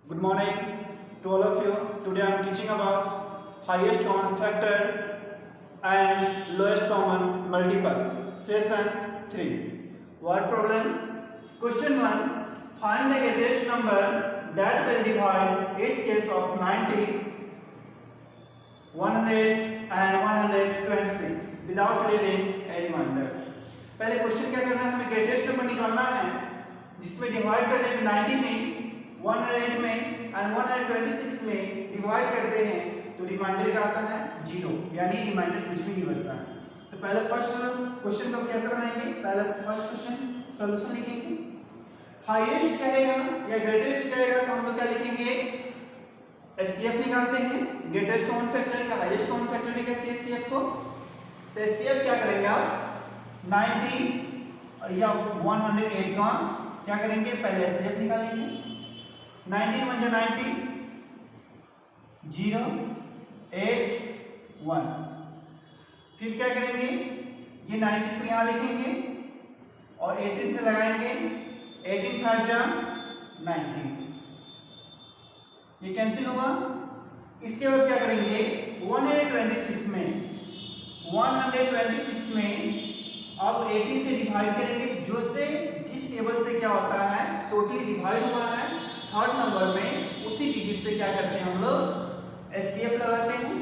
Good morning to all of you. Today I am teaching about highest common factor and lowest common multiple. Session 3. Word problem. Question 1. Find the greatest number that will divide each case of 90, 100 and 126 without leaving a remainder. पहले question क्या करना है, हमें greatest number निकालना है जिसमें divide करने में 90 में, 108 में एंड 126 में डिवाइड करते हैं तो रिमाइंडर क्या आता है 0, यानी रिमाइंडर कुछ भी नहीं बचता है। तो पहले फर्स्ट क्वेश्चन को कैसे बनाएंगे, पहले फर्स्ट क्वेश्चन सॉल्यूशन लिखेंगे। हाईएस्ट कहेगा या ग्रेटेस्ट कहेगा तो हम लोग क्या लिखेंगे, एचसीएफ निकालते हैं। ग्रेटेस्ट कॉमन फैक्टर या हाईएस्ट कॉमन फैक्टर भी कहते हैं एचसीएफ को। तो एचसीएफ क्या करेंगे आप 90 या 108 का क्या करेंगे, पहले एचसीएफ निकालेंगे। 19 1 जा 90, 0 8 1। फिर क्या करेंगे, ये 90 को यहाँ लिखेंगे और 18 से लगाएंगे, 18 5 जा 90, ये कैंसिल होगा। इसके बाद क्या करेंगे, 126 में अब 18 से डिवाइड करेंगे, जो से जिस टेबल से क्या होता है टोटली डिवाइड हुआ है थर्ड नंबर में, उसी डिजिट से क्या करते हैं हम लोग एचसीएफ लगाते हैं।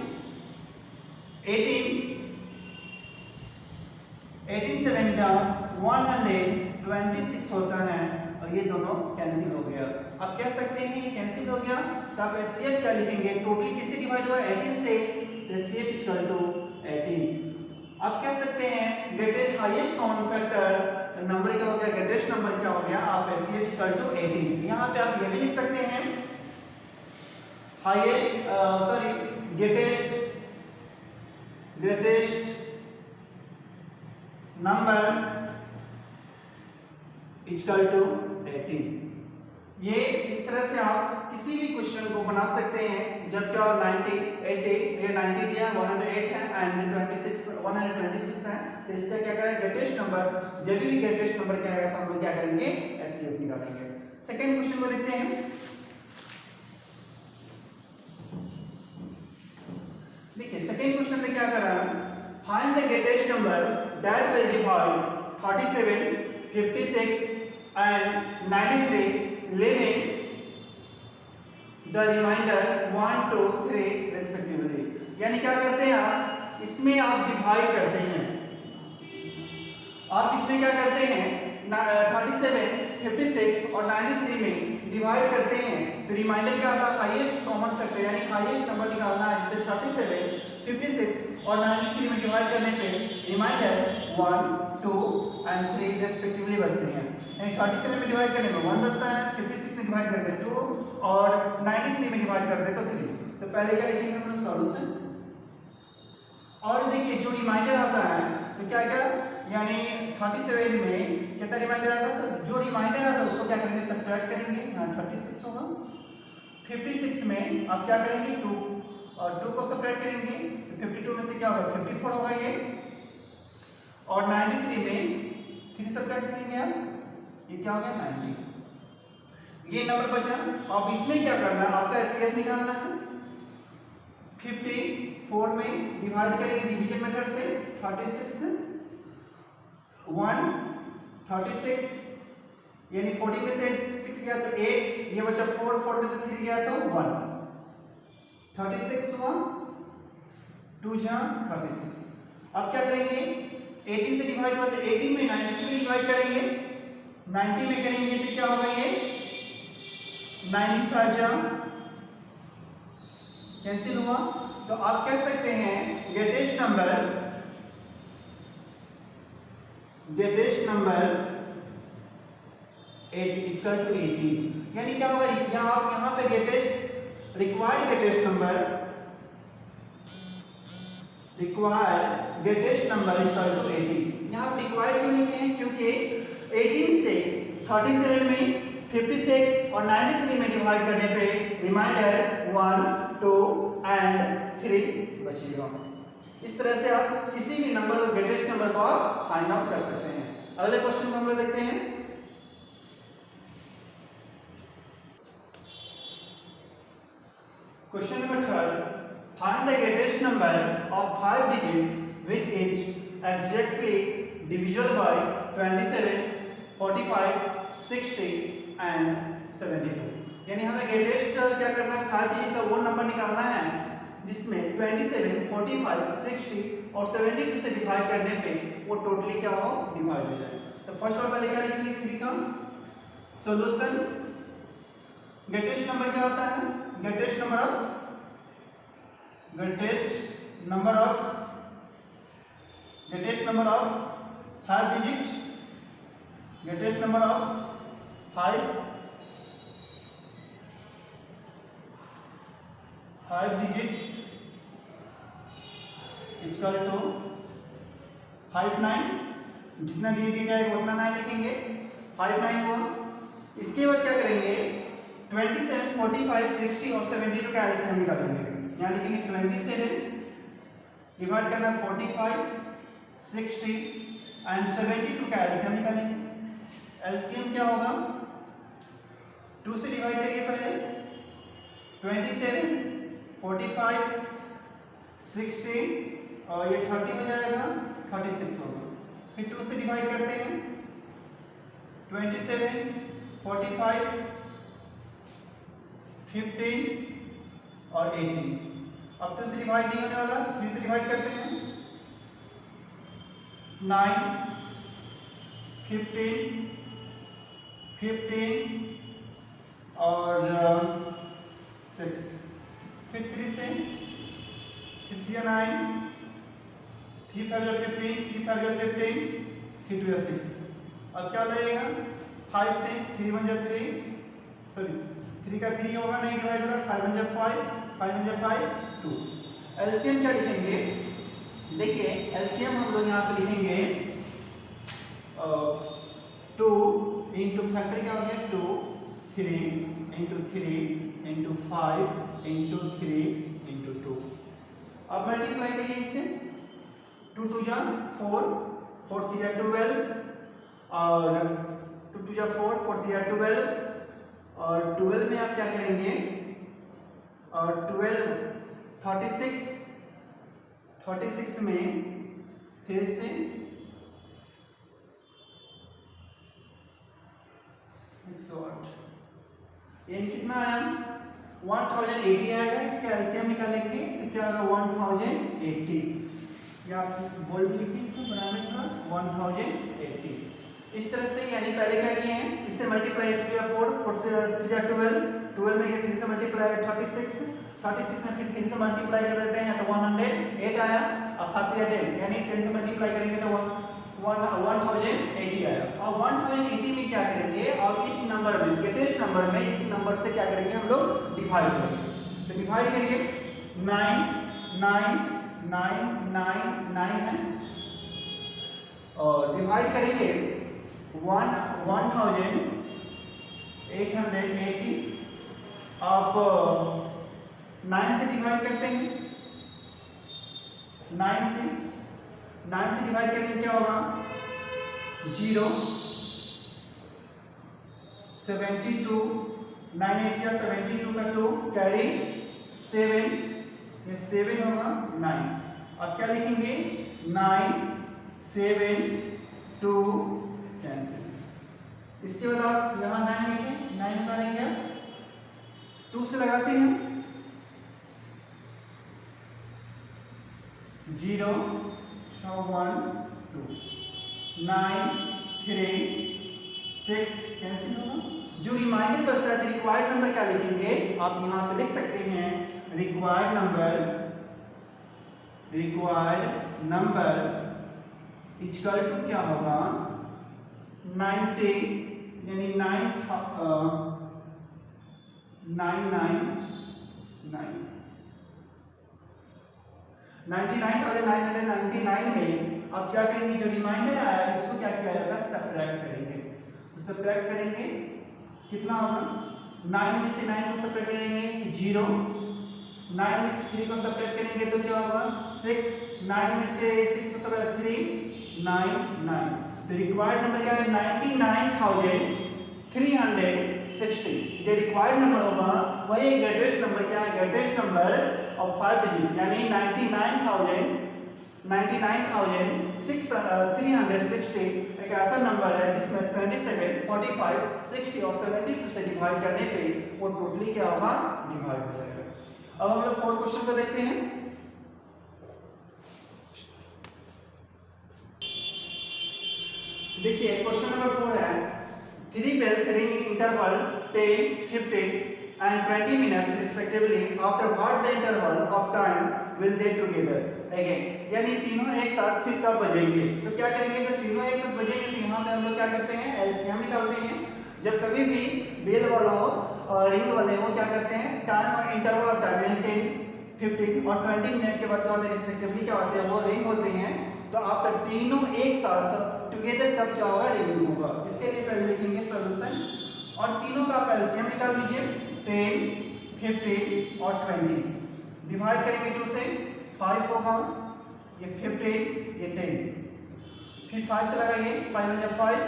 18 से बन जा 126 होता है और ये दोनों कैंसिल हो गया। आप कह सकते हैं ये कैंसिल हो गया तो आप एचसीएफ क्या लिखेंगे, टोटली किससे डिवाइड हुआ 18 से, एचसीएफ इक्वल टू 18। आप कह सकते हैं greatest highest common factor number क्या हो गया, ग्रेटेस्ट नंबर क्या हो गया, आप एचसीएफ इक्वल टू 18। यहाँ पे आप ये भी लिख सकते हैं highest greatest number equal to 18। ये इस तरह से आप किसी भी क्वेश्चन को बना सकते हैं जब क्या 90 80 ये 90 दिया 108 है एंड 126 है, तो इसका क्या करें ग्रेटेस्ट नंबर, जब भी ग्रेटेस्ट नंबर क्या आएगा तो हम लोग क्या करेंगे एचसीएफ निकालेंगे। सेकंड क्वेश्चन को देखते हैं। देखिए सेकंड क्वेश्चन में क्या कर रहा है, find the greatest number that will divide 37 56 and 93 leaving the remainder 1 2 3 respectively। यानी क्या करते हैं आप, इसमें आप डिवाइड करते हैं, आप इसमें क्या करते हैं 37 56 और 93 में डिवाइड करते हैं तो रिमाइंडर क्या आता है हाईएस्ट कॉमन फैक्टर, यानी हाईएस्ट नंबर निकालना है जिससे 37 56 और 93 में डिवाइड करने पे रिमाइंडर 1 2 एंड 3 रेस्पेक्टिवली बचते हैं। 37 में डिवाइड करने में 1 बचता है, 56 में डिवाइड करते हैं 2 और 93 में डिवाइड करते हैं तो 3। तो पहले क्या लिखेंगे हम लोग सॉल्यूशन, और देखिए जो रिमाइंडर आता है तो क्या क्या, यानी 37 में कितना रिमाइंडर आता है, तो जो रिमाइंडर आता है उसको क्या करेंगे सब्ट्रैक्ट करेंगे, यहाँ 36 होगा। 56 में आप क्या करेंगे 2 और 2 को सब्ट्रैक्ट करेंगे, 52 में से क्या होगा 54 होगा ये, और 93 में 3 सब्ट्रैक्ट करेंगे आप, ये क्या हो गया 90। ये नंबर बचा। अब इसमें क्या करना है, आपका एचसीएफ निकालना है। 54 में डिवाइड करेंगे डिवीजन मेथड से 36 1 36, यानी 40 में से 6 गया तो 8, ये बचा 4 4 में से 3 गया तो 1, 36 हुआ 2 जा 36। अब क्या करेंगे 18 से डिवाइड हुआ तो 18 में 90 से डिवाइड करेंगे, 90 में करेंगे तो क्या होगा ये 9 का जा कैंसिल हुआ। तो आप कह सकते हैं ग्रेटेस्ट नंबर 8 इक्वल टू 18, यानी क्या होगा यहाँ पे greatest required greatest number equal to 18। यहाँ पे रिक्वायर्ड क्यों लिखे हैं, क्योंकि 18 से 37 में 56 और 93 में डिवाइड करने पे रिमाइंडर 1 2 एंड 3 बचेगा। इस तरह से आप किसी भी नंबर को ग्रेटेस्ट नंबर को आप फाइंड आउट कर सकते हैं। अगले क्वेश्चन को हम लोग देखते हैं। Question number third. Find the greatest number of 5 digits which is exactly divisible by 27, 45, 60 and 72. यानी हमें ग्रेटेस्ट क्या करना है, 5 डिजिट का वो नंबर निकालना है जिसमें 27, 45, 60 और 72 से डिवाइड करने पे वो टोटली क्या हो, डिवाइड हो जाए। तो फर्स्ट ऑफ ऑल क्या लिखेंगे 3 का सॉल्यूशन। ग्रेटेस्ट नंबर क्या होता है, greatest number of 5 digit, greatest number of 5 digit is equal to 59, जितना डिजिट दिया जाएगा उतना 9 लिखेंगे, 5 9 हुआ। इसके बाद क्या करेंगे 27, 45, 60 और 72 का एलसीएम निकालेंगे। यहाँ लिखेंगे 27 डिवाइड करना 45, 60 एंड 72 का एलसीएम निकालेंगे। एलसीएम क्या होगा, 2 से डिवाइड करिए पहले, 27, 45, 60 और ये 30 हो जाएगा, 36 होगा। फिर 2 से डिवाइड करते हैं, 27, 45, 15 और 18। अब 2 से डिवाइड नहीं होने वाला, 3 से डिवाइड करते हैं, 9, 15 और 6। फिर 3 से 3 9, 3 5 15, 3 5 15, 3 2 6। अब क्या लगेगा 5 से 3 1 3, सॉरी 3 का 3 होगा, नहीं डिवाइड होगा, 5 1 5, 5 1 5 2। एलसीएम क्या लिखेंगे, देखिए एलसीएम हम लोग यहाँ पे लिखेंगे 2 इंटू फैक्टर क्या हो गया 2, 3 इंटू 3 इंटू 5 इंटू 3 इंटू 2। अब मल्टीप्लाई करिए इससे, 2 2 जा 4, 4 3 जा 12 और 2 2 जा 4, 4 3 जा 12 और 12 में आप क्या करेंगे और 12 36 में 3 से 108, यानी कितना आया 1080 आएगा। इसका एलसीएम निकालेंगे तो क्या होगा 1080, या आप बोल्ड लिखिए इसको बनाने थोड़ा 1080। इस तरह से यानी पहले क्या किए हैं, इससे मल्टीप्लाई 2 या 4, 4 से 3 या 12 में 3 से मल्टीप्लाई 36 में फिर 3 से मल्टीप्लाई कर देते हैं तो 108 आया। अब 5 या 10 यानी 10 से मल्टीप्लाई करेंगे तो 1080 आया। और 1080 में क्या करेंगे और इस नंबर में ग्रेटेस्ट नंबर में इस नंबर से क्या करेंगे हम लोग डिवाइड करेंगे। तो डिवाइड करिए 9 9 9 9 9 है और डिवाइड करेंगे 1880। आप 9 से डिवाइड करते हैं, 9 से डिवाइड करेंगे क्या होगा 0, 72, 9 8 या 72 का 2 कैरी 7 में 7 होगा 9। अब क्या लिखेंगे 9 7 2 कैंसिल। इसके बाद आप यहाँ 9 लिखें, 9 उतारेंगे 2 से लगाते हैं 0 1 2 9 3 6 कैंसिल होगा। जो रिमाइंडर बचता है रिक्वायर्ड नंबर क्या लिखेंगे आप यहाँ पे लिख सकते हैं, रिक्वायर्ड नंबर इक्वल टू क्या होगा 90 यानी 99 में आप क्या करेंगे, जो रिमाइंडर आया इसको क्या किया जाएगा सब्ट्रैक्ट करेंगे। तो सब्ट्रैक्ट करेंगे कितना होगा 9 में से 9 को सब्ट्रैक्ट करेंगे 0, 9 में से 3 को सब्ट्रैक्ट करेंगे तो क्या होगा 6, 9 में से 6 को सब्ट्रैक्ट 3 9 9। तो रिक्वायर्ड नंबर क्या है 99,376 60। जो रिक्वायर्ड नंबर होगा वही ग्रेटेस्ट नंबर क्या है, ग्रेटेस्ट नंबर ऑफ 5 डिजिट यानी 99,360 एक ऐसा नंबर है जिसमें 27, 45, 60 और 72 से डिवाइड करने पे वो टोटली क्या होगा, डिवाइड हो जाएगा। अब हम लोग फोर्थ क्वेश्चन को देखते हैं। देखिए क्वेश्चन नंबर 4 है 3 bells ring in interval 10, 15 and 20 minutes respectively. After what the interval of time will they together again? यानी तीनों एक साथ फिर कब बजेंगे? तो क्या करेंगे, जब तीनों एक साथ बजेंगे तो यहाँ पे हम लोग क्या करते हैं, एलसीएम निकालते हैं। जब कभी भी बेल वाला हो और रिंग वाले हो क्या करते हैं, टाइम और इंटरवल ऑफ टाइम यानी 10, 15 और 20 मिनट के बाद क्या होता है, रिस्पेक्टिवली क्या होते हैं, वो रिंग होते हैं। तो आपका तीनों एक साथ टुगेदर कब क्या होगा, रिंग होगा। इसके लिए पहले लिखेंगे सॉल्यूशन और तीनों का आप एलसीएम निकाल दीजिए 10, 15 और 20। डिवाइड करेंगे 2 से 5 होगा, ये 15, ये 10, फिर 5 से लगाइए 5 × 5,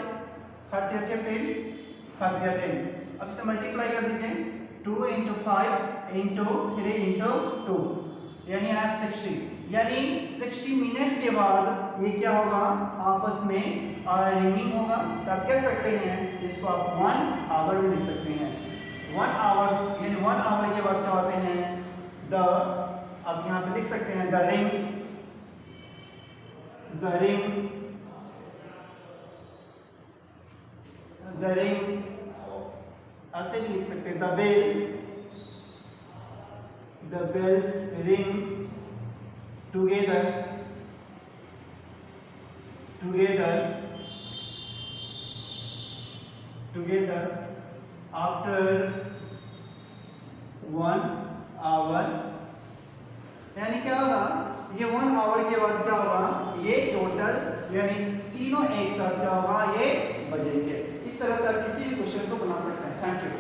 5 × 15, 5 × 10। अब इसे मल्टीप्लाई कर दीजिए 2 × 5 × 3 × 2 यानी आया 60। यानी 60 मिनट के बाद ये क्या होगा, आपस में रिंगिंग होगा। तो आप कह सकते हैं इसको आप 1 आवर भी लिख सकते हैं। 1 आवर्स यानी 1 आवर के बाद क्या होते हैं, द, आप यहाँ पे लिख सकते हैं द रिंग ऐसे भी लिख सकते हैं the bells ring together after 1 hour। यानी क्या होगा, ये 1 आवर के बाद क्या होगा, ये टोटल यानी तीनों एक साथ क्या होगा, ये बजेंगे। इस तरह से आप किसी भी क्वेश्चन को बना सकते हैं। Thank you.